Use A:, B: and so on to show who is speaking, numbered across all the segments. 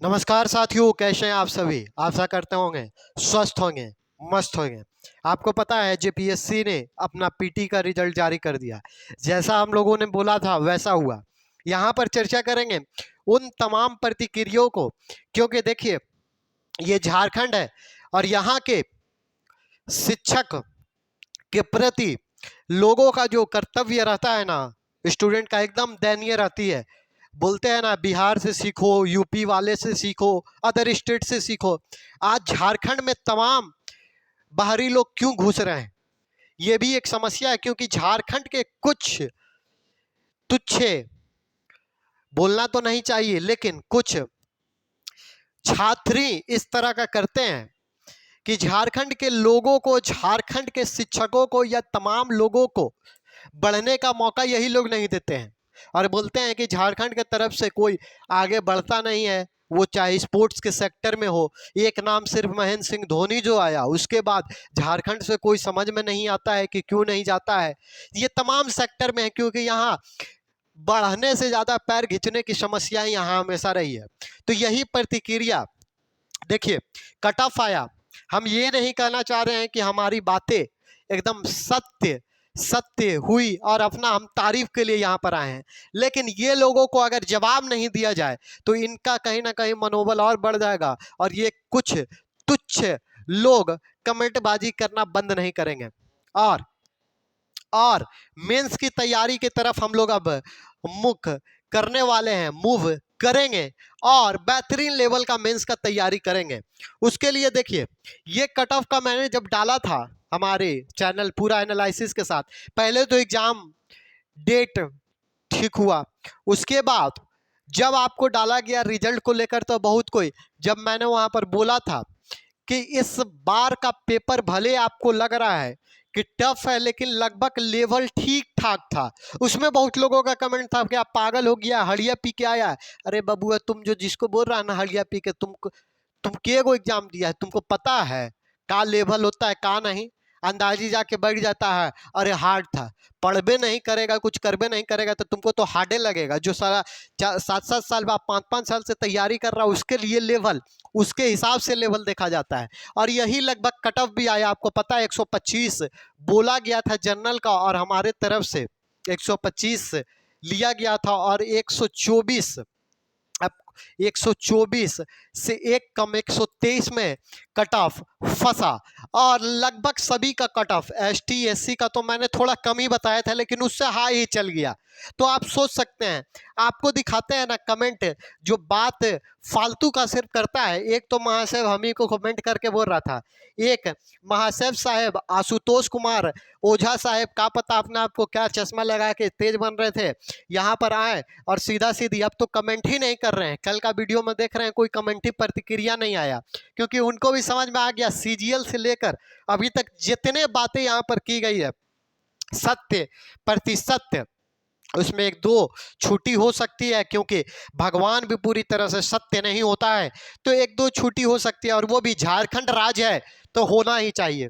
A: नमस्कार साथियों, कैसे हैं आप सभी। आशा करते होंगे स्वस्थ होंगे, मस्त होंगे। आपको पता है जेपीएससी ने अपना पीटी का रिजल्ट जारी कर दिया। जैसा हम लोगों ने बोला था वैसा हुआ। यहाँ पर चर्चा करेंगे उन तमाम प्रतिक्रियाओं को, क्योंकि देखिए ये झारखंड है और यहाँ के शिक्षक के प्रति लोगों का जो कर्तव्य रहता है ना, स्टूडेंट का एकदम दयनीय रहती है। बोलते हैं ना, बिहार से सीखो, यूपी वाले से सीखो, अदर स्टेट से सीखो। आज झारखंड में तमाम बाहरी लोग क्यों घुस रहे हैं, ये भी एक समस्या है। क्योंकि झारखंड के कुछ तुच्छ, बोलना तो नहीं चाहिए, लेकिन कुछ छात्री इस तरह का करते हैं कि झारखंड के लोगों को, झारखंड के शिक्षकों को या तमाम लोगों को बढ़ने का मौका यही लोग नहीं देते हैं। और बोलते हैं कि झारखंड के तरफ से कोई आगे बढ़ता नहीं है, वो चाहे स्पोर्ट्स के सेक्टर में हो। एक नाम सिर्फ महेंद्र सिंह धोनी जो आया, उसके बाद झारखंड से कोई समझ में नहीं आता है कि क्यों नहीं जाता है। ये तमाम सेक्टर में है, क्योंकि यहाँ बढ़ने से ज़्यादा पैर खींचने की समस्याएं यहाँ हमेशा रही है। तो यही प्रतिक्रिया देखिए, कट ऑफ आया। हम ये नहीं कहना चाह रहे हैं कि हमारी बातें एकदम सत्य सत्य हुई और अपना हम तारीफ के लिए यहाँ पर आए हैं, लेकिन ये लोगों को अगर जवाब नहीं दिया जाए तो इनका कहीं ना कहीं मनोबल और बढ़ जाएगा और ये कुछ तुच्छ लोग कमेंटबाजी करना बंद नहीं करेंगे। और मेंस की तैयारी की तरफ हम लोग अब मुख करने वाले हैं, मूव करेंगे और बेहतरीन लेवल का मेंस का तैयारी करेंगे। उसके लिए देखिए, ये कट ऑफ का मैंने जब डाला था हमारे चैनल पूरा एनालिसिस के साथ, पहले तो एग्जाम डेट ठीक हुआ, उसके बाद जब आपको डाला गया रिजल्ट को लेकर तो बहुत कोई, जब मैंने वहां पर बोला था कि इस बार का पेपर भले आपको लग रहा है कि टफ है, लेकिन लगभग लेवल ठीक ठाक था, उसमें बहुत लोगों का कमेंट था कि आप पागल हो गया, हड़िया पी के आया। अरे बबुआ, तुम जो जिसको बोल रहा है ना हड़िया पी के, तुम के को एग्जाम दिया है, तुमको पता है का लेवल होता है का नहीं। अंदाजी जाके बैठ जाता है, अरे हार्ड था। पढ़बे नहीं करेगा, कुछ करबे नहीं करेगा तो तुमको तो हार्डे लगेगा। जो सारा 7-7 साल बाद 5-5 साल से तैयारी कर रहा है, उसके लिए लेवल, उसके हिसाब से लेवल देखा जाता है। और यही लगभग कट ऑफ भी आया। आपको पता है 125 बोला गया था जनरल का, और हमारे तरफ से 125 लिया गया था और 124, अब 124 से एक कम 123 में कट ऑफ फंसा। और लगभग सभी का कट ऑफ, एसटी एससी का तो मैंने थोड़ा कम ही बताया था, लेकिन उससे हाई ही चल गया। तो आप सोच सकते हैं, आपको दिखाते हैं ना कमेंट, जो बात फालतू का सिर्फ करता है। एक तो महाशय हम ही को कमेंट करके बोल रहा था, एक महाशय साहब आशुतोष कुमार ओझा साहब, का पता अपने आप को क्या चश्मा लगा के तेज बन रहे थे, यहाँ पर आए और सीधा सीधी अब तो कमेंट ही नहीं कर रहे हैं। कल का वीडियो में देख रहे हैं कोई कमेंट ही प्रतिक्रिया नहीं आया, क्योंकि उनको भी समझ में आ गया सीजीएल से लेकर अभी तक जितने बातें यहाँ पर की गई है, सत्य प्रतिसत्य, उसमें एक दो छुट्टी हो सकती है, क्योंकि भगवान भी पूरी तरह से सत्य नहीं होता है, तो एक दो छुट्टी हो सकती है, और वो भी झारखंड राज्य है तो होना ही चाहिए।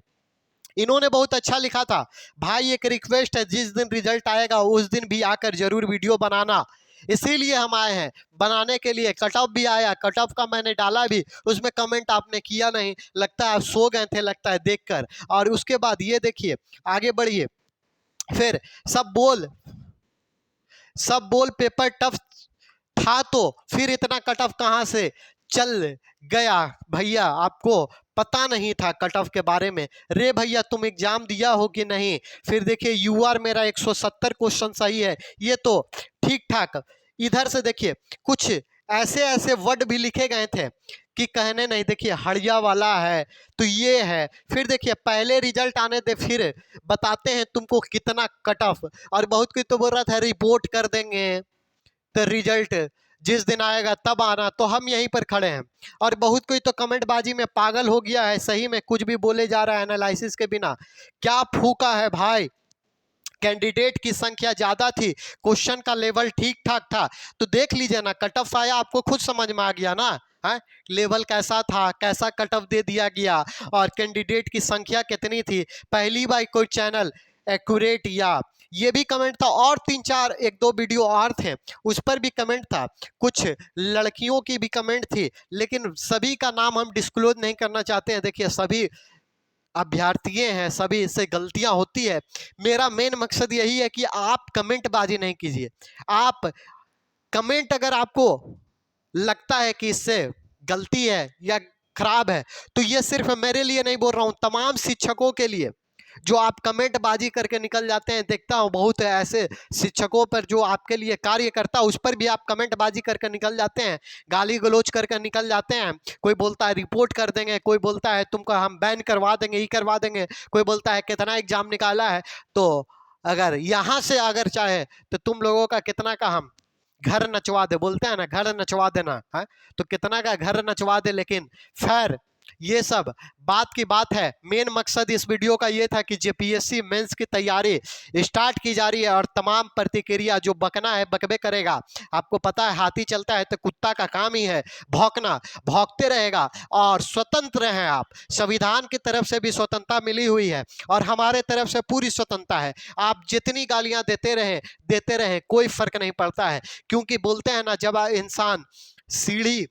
A: इन्होंने बहुत अच्छा लिखा था, भाई एक रिक्वेस्ट है, जिस दिन रिजल्ट आएगा उस दिन भी आकर जरूर वीडियो बनाना। इसीलिए हम आए हैं बनाने के लिए। कट ऑफ भी आया, कट ऑफ का मैंने डाला भी, उसमें कमेंट आपने किया नहीं, लगता है आप सो गए थे, लगता है देखकर। और उसके बाद ये देखिए, आगे बढ़िए, फिर सब बोल पेपर टफ था, तो फिर इतना कट ऑफ कहाँ से चल गया भैया, आपको पता नहीं था कट ऑफ के बारे में। रे भैया, तुम एग्जाम दिया हो कि नहीं। फिर देखिए यूआर मेरा 170 क्वेश्चन सही है, ये तो ठीक ठाक। इधर से देखिए कुछ ऐसे ऐसे वर्ड भी लिखे गए थे कि कहने नहीं। देखिए हड़िया वाला है तो ये है। फिर देखिए पहले रिजल्ट आने दे, फिर बताते हैं तुमको कितना कट ऑफ। और बहुत कोई तो बोल रहा था रिपोर्ट कर देंगे, तो रिजल्ट जिस दिन आएगा तब आना। तो हम यहीं पर खड़े हैं। और बहुत कोई तो कमेंटबाजी में पागल हो गया है, सही में कुछ भी बोले जा रहा है एनालिसिस के बिना। क्या फूका है भाई, कैंडिडेट की संख्या ज्यादा थी, क्वेश्चन का लेवल ठीक ठाक था, तो देख लीजिए ना, कट ऑफ आया, आपको खुद समझ में आ गया ना है लेवल कैसा था, कैसा कट ऑफ दे दिया गया और कैंडिडेट की संख्या कितनी थी। पहली बार कोई चैनल एक्यूरेट, या ये भी कमेंट था, और 3-4 1-2 वीडियो और थे उस पर भी कमेंट था, कुछ लड़कियों की भी कमेंट थी, लेकिन सभी का नाम हम डिस्क्लोज नहीं करना चाहते हैं। देखिए सभी अभ्यर्थी हैं, सभी इससे गलतियां होती है। मेरा मेन मकसद यही है कि आप कमेंट बाजी नहीं कीजिए। आप कमेंट अगर आपको लगता है कि इससे गलती है या खराब है, तो ये सिर्फ मेरे लिए नहीं बोल रहा हूं, तमाम शिक्षकों के लिए जो आप कमेंट बाजी करके निकल जाते हैं। देखता हूं बहुत ऐसे शिक्षकों पर जो आपके लिए कार्य करता, उस पर भी आप कमेंट बाजी करके निकल जाते हैं, गाली गलौज करके निकल जाते हैं। कोई बोलता है रिपोर्ट कर देंगे, कोई बोलता है तुमको हम बैन करवा देंगे, ये करवा देंगे, कोई बोलता है कितना एग्जाम निकाला है। तो अगर यहां से अगर चाहे तो तुम लोगों का कितना का हम घर नचवा दे, बोलते हैं ना घर नचवा देना है, तो कितना का घर नचवा दे। लेकिन खैर ये सब बात की बात है। मेन मकसद इस वीडियो का ये था कि जेपीएससी मेंस की तैयारी स्टार्ट की जा रही है, और तमाम प्रतिक्रिया जो बकना है बकबे करेगा। आपको पता है हाथी चलता है तो कुत्ता का काम ही है भौंकना, भौंकते रहेगा। और स्वतंत्र हैं आप, संविधान की तरफ से भी स्वतंत्रता मिली हुई है और हमारे तरफ से पूरी स्वतंत्रता है। आप जितनी गालियां देते रहे कोई फर्क नहीं पड़ता है, क्योंकि बोलते हैं ना जब इंसान सीढ़ी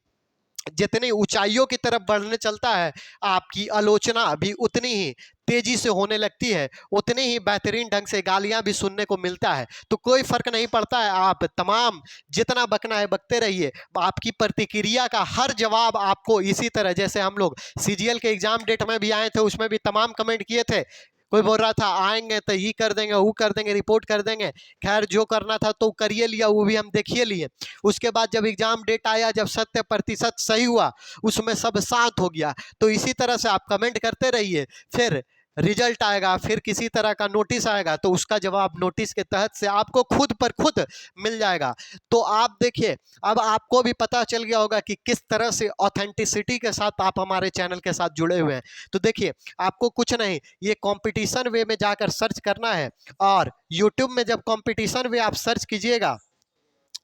A: जितनी ऊंचाइयों की तरफ बढ़ने चलता है, आपकी आलोचना भी उतनी ही तेजी से होने लगती है, उतनी ही बेहतरीन ढंग से गालियां भी सुनने को मिलता है। तो कोई फर्क नहीं पड़ता है, आप तमाम जितना बकना है बकते रहिए। आपकी प्रतिक्रिया का हर जवाब आपको इसी तरह, जैसे हम लोग सीजीएल के एग्जाम डेट में भी आए थे, उसमें भी तमाम कमेंट किए थे। कोई बोल रहा था आएंगे तो ये कर देंगे, वो कर देंगे, रिपोर्ट कर देंगे। खैर जो करना था तो करिए लिया, वो भी हम देखिए लिए। उसके बाद जब एग्जाम डेट आया, जब 100% सही हुआ, उसमें सब शांत हो गया। तो इसी तरह से आप कमेंट करते रहिए, फिर रिजल्ट आएगा, फिर किसी तरह का नोटिस आएगा, तो उसका जवाब नोटिस के तहत से आपको खुद पर खुद मिल जाएगा। तो आप देखिए, अब आपको भी पता चल गया होगा कि किस तरह से ऑथेंटिसिटी के साथ आप हमारे चैनल के साथ जुड़े हुए हैं। तो देखिए आपको कुछ नहीं, ये कंपटीशन वे में जाकर सर्च करना है, और यूट्यूब में जब कंपटीशन वे आप सर्च कीजिएगा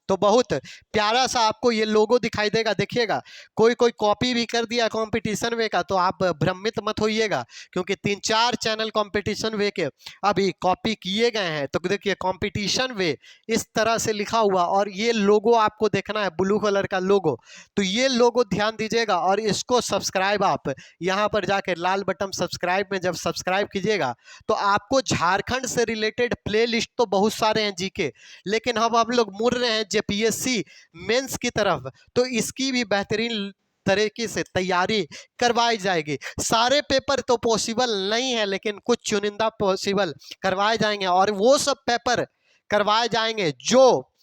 A: तो बहुत प्यारा सा आपको ये लोगो दिखाई देगा। देखिएगा कोई कोई कॉपी भी कर दिया कंपटीशन वे का, तो आप भ्रमित मत होइएगा, क्योंकि 3-4 चैनल कंपटीशन वे के अभी कॉपी किए गए हैं। तो देखिए कंपटीशन वे इस तरह से लिखा हुआ, और ये लोगो आपको देखना है, ब्लू कलर का लोगो। तो ये लोगो ध्यान दीजिएगा, और इसको सब्सक्राइब आप यहाँ पर जाकर लाल बटन सब्सक्राइब में जब सब्सक्राइब कीजिएगा, तो आपको झारखंड से रिलेटेड प्ले लिस्ट तो बहुत सारे हैं जीके, लेकिन अब हम लोग मुड़ रहे हैं जेपीएससी मेंस की तरफ, तो इसकी भी बेहतरीन तरीके से तैयारी करवाई जाएगी। सारे पेपर तो पॉसिबल नहीं है, लेकिन कुछ चुनिंदा पॉसिबल करवाए जाएंगे, और वो सब पेपर करवाए जाएंगे जो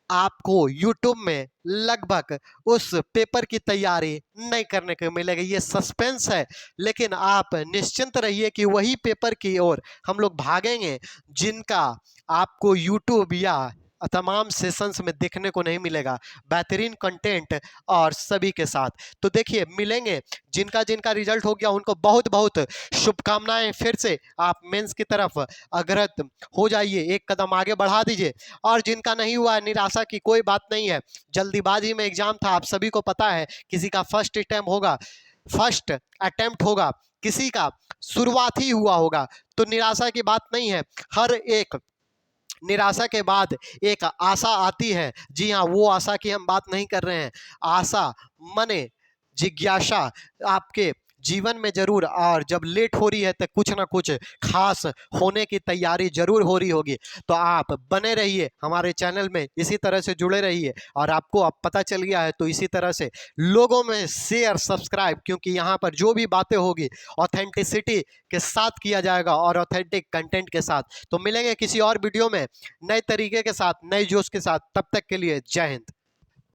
A: आपको YouTube में लगभग उस पेपर की तैयारी नहीं करने को मिलेगा। ये सस्पेंस है, लेकिन आप निश्चिंत रहिए कि वही पेपर की ओर हम लोग भागेंगे जिनका आपको YouTube या तमाम सेशंस में देखने को नहीं मिलेगा, बेहतरीन कंटेंट और सभी के साथ। तो देखिए मिलेंगे, जिनका जिनका रिजल्ट हो गया उनको बहुत बहुत शुभकामनाएं। फिर से आप मेंस की तरफ अग्रसर हो जाइए, एक कदम आगे बढ़ा दीजिए। और जिनका नहीं हुआ, निराशा की कोई बात नहीं है, जल्दीबाजी में एग्जाम था, आप सभी को पता है। किसी का फर्स्ट अटेम्प्ट होगा, किसी का शुरुआत ही हुआ होगा, तो निराशा की बात नहीं है। हर एक निराशा के बाद एक आशा आती है। जी हाँ, वो आशा की हम बात नहीं कर रहे हैं, आशा मने जिज्ञासा आपके जीवन में जरूर, और जब लेट हो रही है तो कुछ ना कुछ खास होने की तैयारी जरूर हो रही होगी। तो आप बने रहिए हमारे चैनल में, इसी तरह से जुड़े रहिए, और आपको अब पता चल गया है तो इसी तरह से लोगों में शेयर सब्सक्राइब, क्योंकि यहाँ पर जो भी बातें होगी ऑथेंटिसिटी के साथ किया जाएगा और ऑथेंटिक कंटेंट के साथ। तो मिलेंगे किसी और वीडियो में नए तरीके के साथ, नए जोश के साथ। तब तक के लिए जय हिंद।